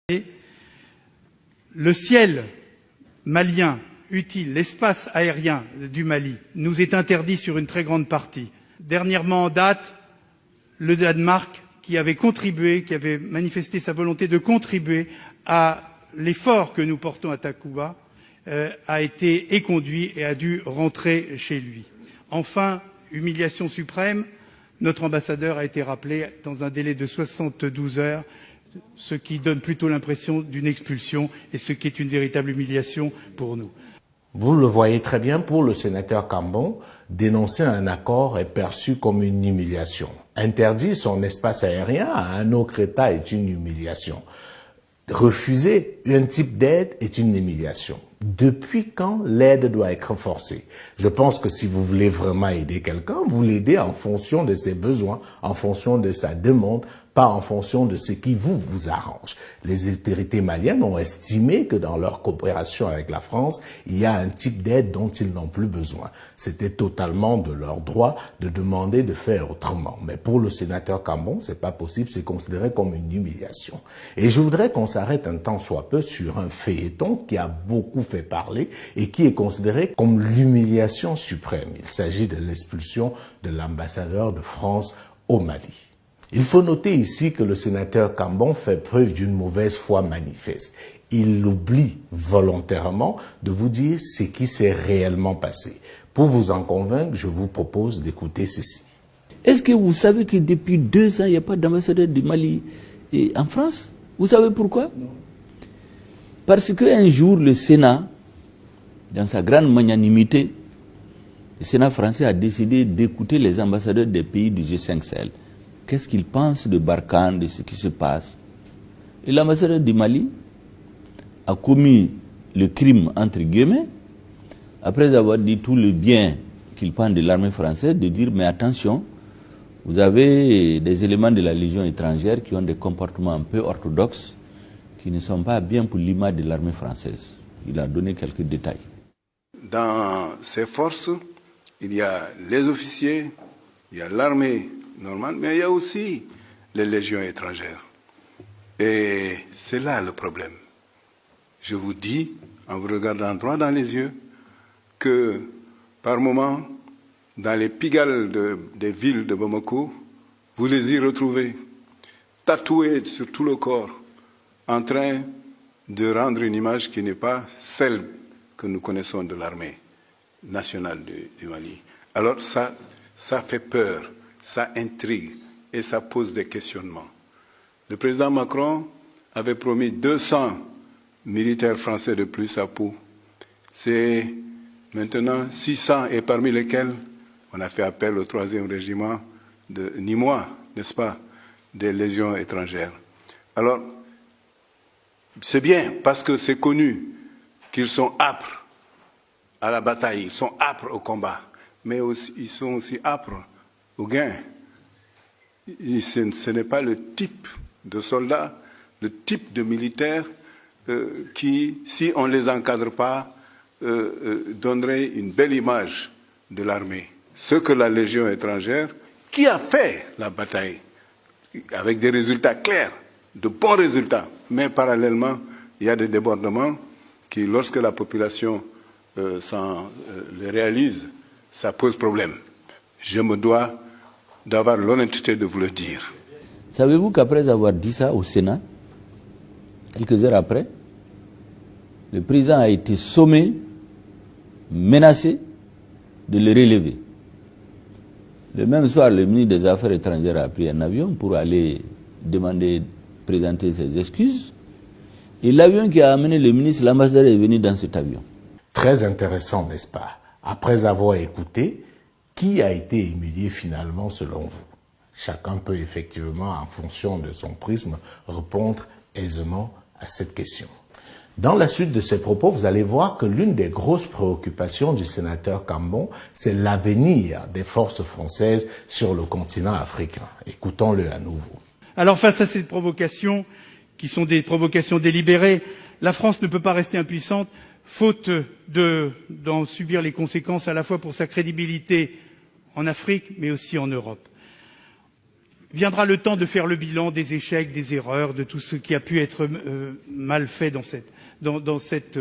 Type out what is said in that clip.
Le ciel malien utile, l'espace aérien du Mali, nous est interdit sur une très grande partie. Dernièrement en date, le Danemark, qui avait manifesté sa volonté de contribuer à l'effort que nous portons à Takuba, a été éconduit et a dû rentrer chez lui. Enfin, humiliation suprême, notre ambassadeur a été rappelé dans un délai de 72 heures, ce qui donne plutôt l'impression d'une expulsion et ce qui est une véritable humiliation pour nous. Vous le voyez très bien, pour le sénateur Cambon, dénoncer un accord est perçu comme une humiliation. Interdire son espace aérien à un autre État est une humiliation. Refuser un type d'aide est une humiliation. Depuis quand l'aide doit être forcée? Je pense que si vous voulez vraiment aider quelqu'un, vous l'aidez en fonction de ses besoins, en fonction de sa demande, pas en fonction de ce qui vous arrange. Les autorités maliennes ont estimé que dans leur coopération avec la France, il y a un type d'aide dont ils n'ont plus besoin. C'était totalement de leur droit de demander de faire autrement. Mais pour le sénateur Cambon, c'est pas possible, c'est considéré comme une humiliation. Et je voudrais qu'on s'arrête un temps soit peu sur un feuilleton qui a beaucoup fait parler et qui est considéré comme l'humiliation suprême. Il s'agit de l'expulsion de l'ambassadeur de France au Mali. Il faut noter ici que le sénateur Cambon fait preuve d'une mauvaise foi manifeste. Il oublie volontairement de vous dire ce qui s'est réellement passé. Pour vous en convaincre, je vous propose d'écouter ceci. Est-ce que vous savez que depuis 2 ans, il n'y a pas d'ambassadeur du Mali en France? Vous savez pourquoi? Non. Parce qu'un jour, le Sénat, dans sa grande magnanimité, le Sénat français a décidé d'écouter les ambassadeurs des pays du G5 Sahel. Qu'est-ce qu'ils pensent de Barkhane, de ce qui se passe? Et l'ambassadeur du Mali a commis le crime, entre guillemets, après avoir dit tout le bien qu'il pense de l'armée française, de dire, mais attention, vous avez des éléments de la Légion étrangère qui ont des comportements un peu orthodoxes, qui ne sont pas bien pour l'image de l'armée française. Il a donné quelques détails. Dans ces forces, il y a les officiers, il y a l'armée normale, mais il y a aussi les légions étrangères. Et c'est là le problème. Je vous dis, en vous regardant droit dans les yeux, que par moments, dans les pigalle des villes de Bamako, vous les y retrouvez, tatoués sur tout le corps, en train de rendre une image qui n'est pas celle que nous connaissons de l'armée nationale du Mali. Alors ça fait peur, ça intrigue et ça pose des questionnements. Le président Macron avait promis 200 militaires français de plus à Pau. C'est maintenant 600 et parmi lesquels on a fait appel au 3e régiment de Nîmois, n'est-ce pas, des légions étrangères. Alors, c'est bien parce que c'est connu qu'ils sont âpres à la bataille, ils sont âpres au combat, mais aussi, ils sont aussi âpres au gain. Ce n'est pas le type de soldats, le type de militaires qui, si on ne les encadre pas, donnerait une belle image de l'armée. Ce que la Légion étrangère, qui a fait la bataille avec des résultats clairs, de bons résultats, mais parallèlement, il y a des débordements qui, lorsque la population les réalise, ça pose problème. Je me dois d'avoir l'honnêteté de vous le dire. Savez-vous qu'après avoir dit ça au Sénat, quelques heures après, le président a été sommé, menacé de le relever. Le même soir, le ministre des Affaires étrangères a pris un avion pour aller présenter ses excuses. Et l'avion qui a amené le ministre, l'ambassadeur est venu dans cet avion. Très intéressant, n'est-ce pas? Après avoir écouté, qui a été humilié finalement selon vous? Chacun peut effectivement, en fonction de son prisme, répondre aisément à cette question. Dans la suite de ces propos, vous allez voir que l'une des grosses préoccupations du sénateur Cambon, c'est l'avenir des forces françaises sur le continent africain. Écoutons-le à nouveau. Alors face à ces provocations, qui sont des provocations délibérées, la France ne peut pas rester impuissante, faute d'en subir les conséquences à la fois pour sa crédibilité en Afrique, mais aussi en Europe. Viendra le temps de faire le bilan des échecs, des erreurs, de tout ce qui a pu être mal fait dans cette